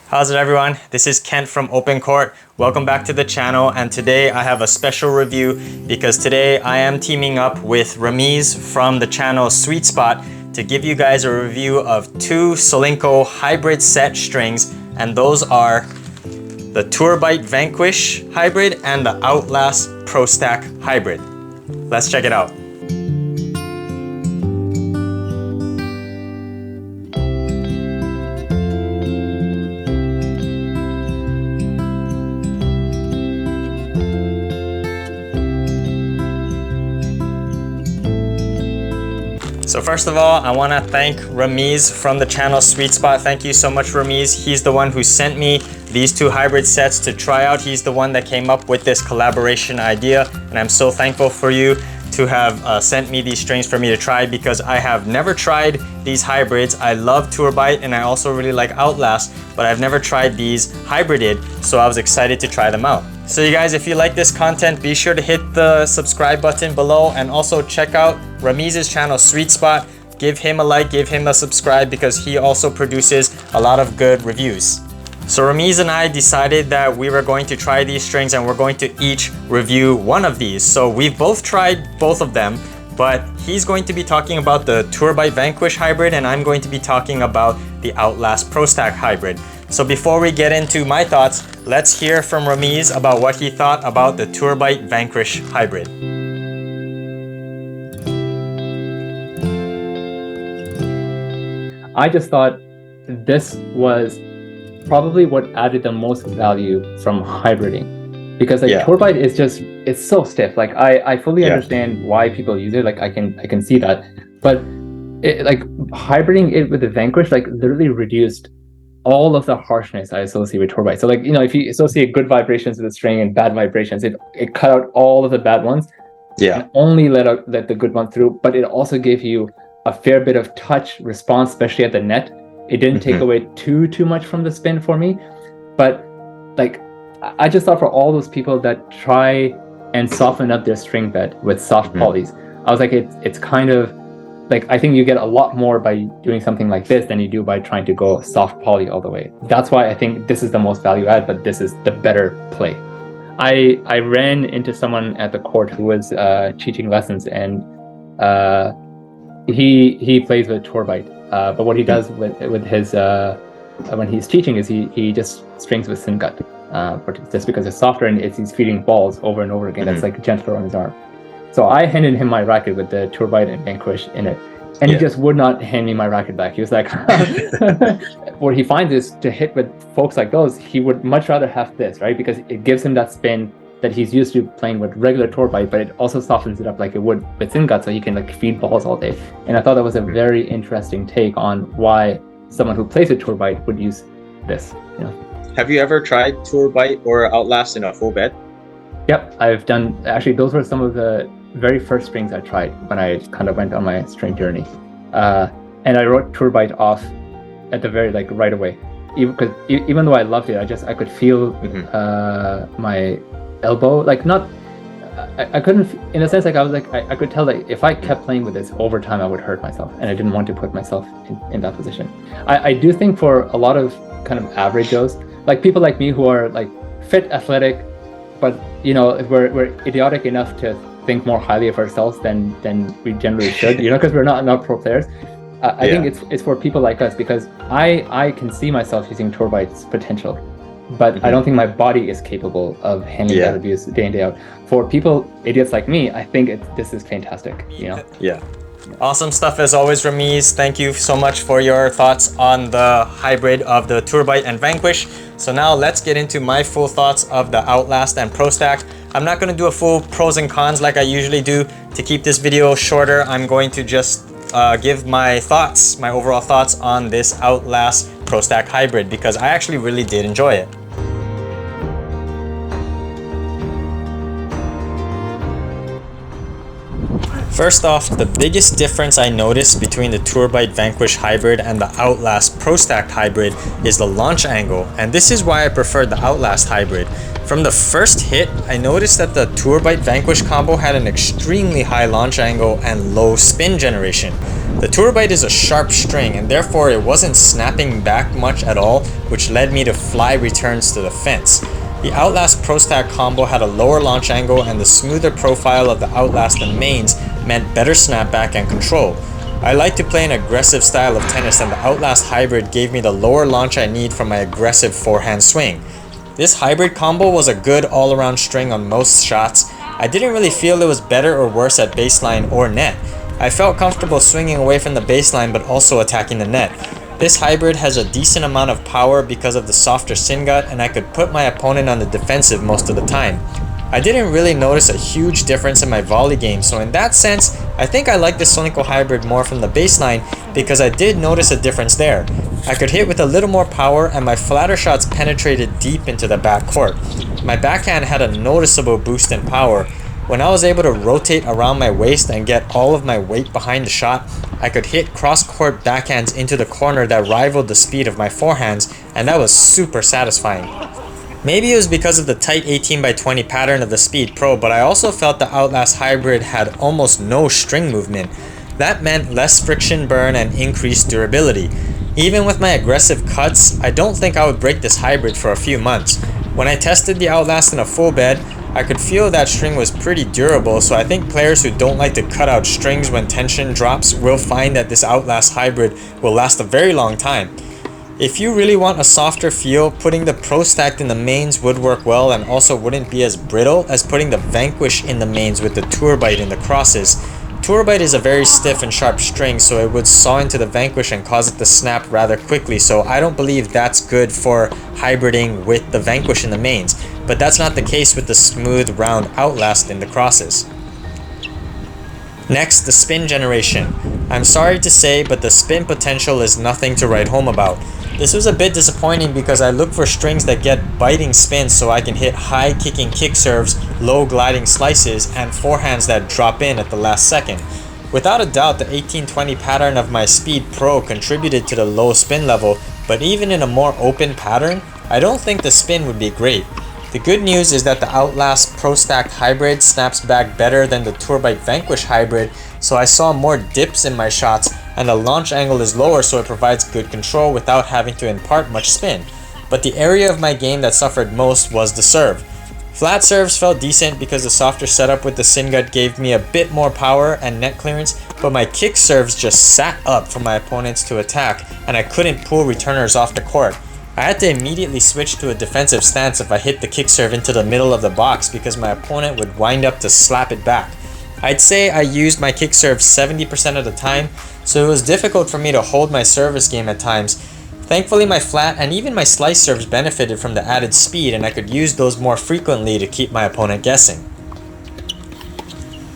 How's it, everyone? This is Kent from OpenCourt. Welcome back to the channel, and today I have a special review because today I am teaming up with Rameez from the channel Sweet Spot to give you guys a review of two Solinco hybrid set strings, and those are the tubebuddy Vanquish hybrid and the Outlast Pro Stack hybrid. Let's check it out. So first of all, I want to thank Rameez from the channel Sweet Spot. Thank you so much, Rameez. He's the one who sent me these two hybrid sets to try out. He's the one that came up with this collaboration idea, and I'm so thankful for you to have sent me these strings for me to try, because I have never tried these hybrids. I love tubebuddy and I also really like Outlast, but I've never tried these hybrided, so I was excited to try them out. So you guys, if you like this content, be sure to hit the subscribe button below, and also check out Rameez's channel Sweet Spot. Give him a like, give him a subscribe, because he also produces a lot of good reviews. So Rameez and I decided that we were going to try these strings and we're going to each review one of these. So we've both tried both of them, but he's going to be talking about the tubebuddy Vanquish hybrid and I'm going to be talking about the Outlast Pro Stack hybrid. So before we get into my thoughts, let's hear from Rameez about what he thought about the tubebuddy Vanquish hybrid. I just thought this was probably what added the most value from hybriding, because like tubebuddy is just, it's so stiff. Like I fully understand why people use it. Like I can see that, but like hybriding it with the Vanquish like literally reduced all of the harshness I associate with tubebuddy. So like, you know, if you associate good vibrations with a string and bad vibrations, it cut out all of the bad ones. And only let the good ones through. But it also gave you a fair bit of touch response, especially at the net. It didn't take away too much from the spin for me. But like, I just thought for all those people that try and soften up their string bed with soft polys, I was like, it's kind of like, I think you get a lot more by doing something like this than you do by trying to go soft poly all the way. That's why I think this is the most value add, but this is the better play. I ran into someone at the court who was teaching lessons, and he plays with tubebuddy, but what he does with his when he's teaching is he just strings with sin gut, just because it's softer and he's feeding balls over and over again. That's like gentler on his arm. So I handed him my racket with the tubebuddy and Vanquish in it, and he just would not hand me my racket back. He was like, what he finds is to hit with folks like those, he would much rather have this, right? Because it gives him that spin that he's used to playing with regular tubebuddy, but it also softens it up like it would with sin gut, so he can like feed balls all day. And I thought that was a very interesting take on why someone who plays with tubebuddy would use this. You know? Have you ever tried tubebuddy or Outlast in a full bed? Yep, I've done. Actually, those were some of the very first strings I tried when I kind of went on my string journey, and I wrote tubebuddy off at the very like right away, even though I loved it, I could feel my elbow, like not, I couldn't, in a sense, like I was like, I could tell that if I kept playing with this over time, I would hurt myself, and I didn't want to put myself in that position. I do think for a lot of kind of average Joes, like people like me who are like fit, athletic, but you know, we're idiotic enough to think more highly of ourselves than we generally should, you know, because we're not pro players. I think it's for people like us, because I can see myself using tubebuddy's potential, but I don't think my body is capable of handling that abuse day in, day out. For people, idiots like me, I think this is fantastic, you know? Yeah. Awesome stuff as always, Rameez. Thank you so much for your thoughts on the hybrid of the tubebuddy and Vanquish. So now let's get into my full thoughts of the Outlast and Pro Stack. I'm not going to do a full pros and cons like I usually do. To keep this video shorter, I'm going to just give my thoughts, my overall thoughts on this Outlast Pro Stack hybrid, because I actually really did enjoy it. First off, the biggest difference I noticed between the tubebuddy Vanquish hybrid and the Outlast Pro Stack hybrid is the launch angle, and this is why I prefer the Outlast hybrid. From the first hit, I noticed that the tubebuddy Vanquish combo had an extremely high launch angle and low spin generation. The tubebuddy is a sharp string and therefore it wasn't snapping back much at all, which led me to fly returns to the fence. The Outlast Pro Stack combo had a lower launch angle, and the smoother profile of the Outlast and mains meant better snapback and control. I like to play an aggressive style of tennis, and the Outlast hybrid gave me the lower launch I need for my aggressive forehand swing. This hybrid combo was a good all-around string on most shots. I didn't really feel it was better or worse at baseline or net. I felt comfortable swinging away from the baseline but also attacking the net. This hybrid has a decent amount of power because of the softer sin gut, and I could put my opponent on the defensive most of the time. I didn't really notice a huge difference in my volley game, so in that sense, I think I like the Solinco hybrid more from the baseline because I did notice a difference there. I could hit with a little more power and my flatter shots penetrated deep into the backcourt. My backhand had a noticeable boost in power. When I was able to rotate around my waist and get all of my weight behind the shot, I could hit cross-court backhands into the corner that rivaled the speed of my forehands, and that was super satisfying. Maybe it was because of the tight 18x20 pattern of the Speed Pro, but I also felt the Outlast hybrid had almost no string movement. That meant less friction burn and increased durability. Even with my aggressive cuts, I don't think I would break this hybrid for a few months. When I tested the Outlast in a full bed, I could feel that string was pretty durable, so I think players who don't like to cut out strings when tension drops will find that this Outlast hybrid will last a very long time. If you really want a softer feel, putting the Pro Stacked in the mains would work well and also wouldn't be as brittle as putting the Vanquish in the mains with the tubebuddy in the crosses. Tubebuddy is a very stiff and sharp string, so it would saw into the Vanquish and cause it to snap rather quickly, so I don't believe that's good for hybriding with the Vanquish in the mains, but that's not the case with the smooth round Outlast in the crosses. Next, the spin generation. I'm sorry to say, but the spin potential is nothing to write home about. This was a bit disappointing because I look for strings that get biting spins so I can hit high kicking kick serves, low gliding slices, and forehands that drop in at the last second. Without a doubt, the 18-20 pattern of my Speed Pro contributed to the low spin level, but even in a more open pattern, I don't think the spin would be great. The good news is that the Outlast Pro Stacked hybrid snaps back better than the tubebuddy Vanquish hybrid, so I saw more dips in my shots, and the launch angle is lower, so it provides good control without having to impart much spin. But the area of my game that suffered most was the serve. Flat serves felt decent because the softer setup with the sin gut gave me a bit more power and net clearance, but my kick serves just sat up for my opponents to attack, and I couldn't pull returners off the court. I had to immediately switch to a defensive stance if I hit the kick serve into the middle of the box because my opponent would wind up to slap it back. I'd say I used my kick serve 70% of the time, so it was difficult for me to hold my service game at times. Thankfully, my flat and even my slice serves benefited from the added speed, and I could use those more frequently to keep my opponent guessing.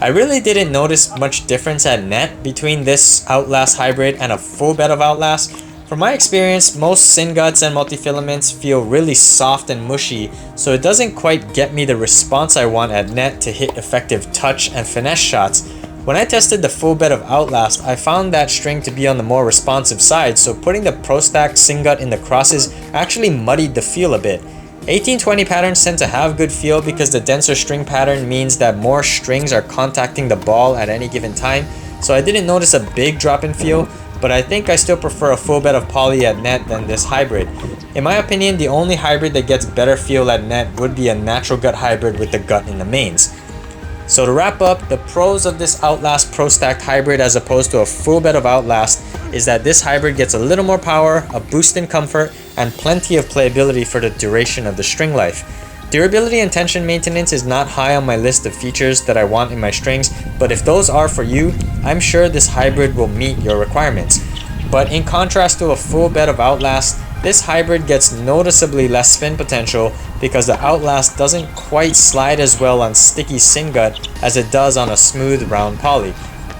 I really didn't notice much difference at net between this Outlast hybrid and a full bed of Outlast. From my experience, most sin guts and multifilaments feel really soft and mushy, so it doesn't quite get me the response I want at net to hit effective touch and finesse shots. When I tested the full bed of Outlast, I found that string to be on the more responsive side, so putting the Pro Stack sin gut in the crosses actually muddied the feel a bit. 18-20 patterns tend to have good feel because the denser string pattern means that more strings are contacting the ball at any given time, so I didn't notice a big drop in feel, but I think I still prefer a full bed of poly at net than this hybrid. In my opinion, the only hybrid that gets better feel at net would be a natural gut hybrid with the gut in the mains. So to wrap up, the pros of this Outlast Pro Stacked hybrid as opposed to a full bed of Outlast is that this hybrid gets a little more power, a boost in comfort, and plenty of playability for the duration of the string life. Durability and tension maintenance is not high on my list of features that I want in my strings, but if those are for you, I'm sure this hybrid will meet your requirements. But in contrast to a full bed of Outlast, this hybrid gets noticeably less spin potential because the Outlast doesn't quite slide as well on sticky sin gut as it does on a smooth round poly.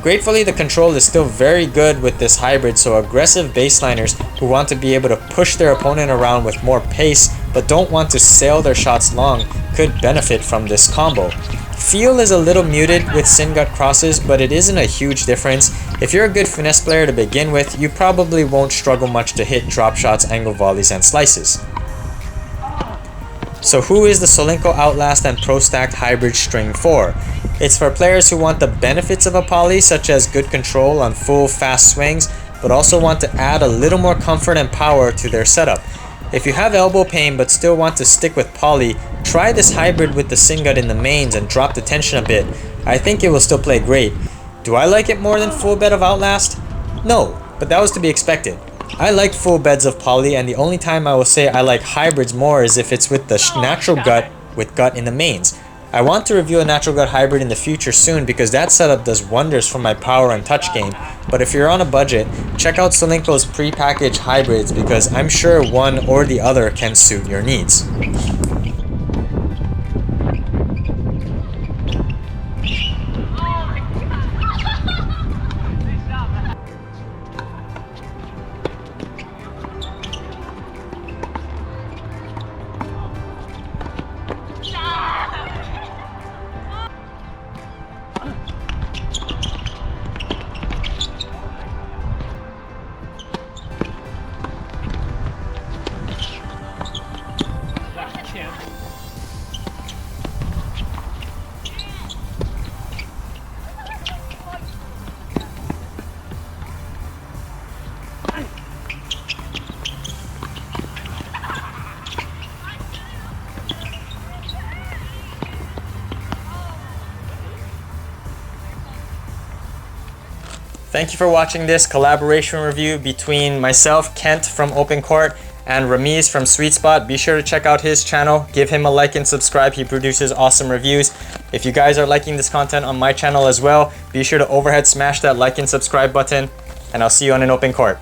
Gratefully, the control is still very good with this hybrid, so aggressive baseliners who want to be able to push their opponent around with more pace but don't want to sail their shots long could benefit from this combo. Feel is a little muted with sin gut crosses, but it isn't a huge difference. If you're a good finesse player to begin with, you probably won't struggle much to hit drop shots, angle volleys, and slices. So who is the Solinco Outlast and Pro Stacked Hybrid String for? It's for players who want the benefits of a poly, such as good control on full fast swings, but also want to add a little more comfort and power to their setup. If you have elbow pain but still want to stick with poly, try this hybrid with the Singut in the mains and drop the tension a bit. I think it will still play great. Do I like it more than full bed of Outlast? No, but that was to be expected. I like full beds of poly, and the only time I will say I like hybrids more is if it's with the natural gut with gut in the mains. I want to review a natural gut hybrid in the future soon because that setup does wonders for my power and touch game, but if you're on a budget, check out Solinco's pre-packaged hybrids because I'm sure one or the other can suit your needs. Thank you for watching this collaboration review between myself, Kent from OpenCourt, and Rameez from Sweet Spot. Be sure to check out his channel, give him a like and subscribe. He produces awesome reviews. If you guys are liking this content on my channel as well, be sure to overhead smash that like and subscribe button, and I'll see you on an OpenCourt.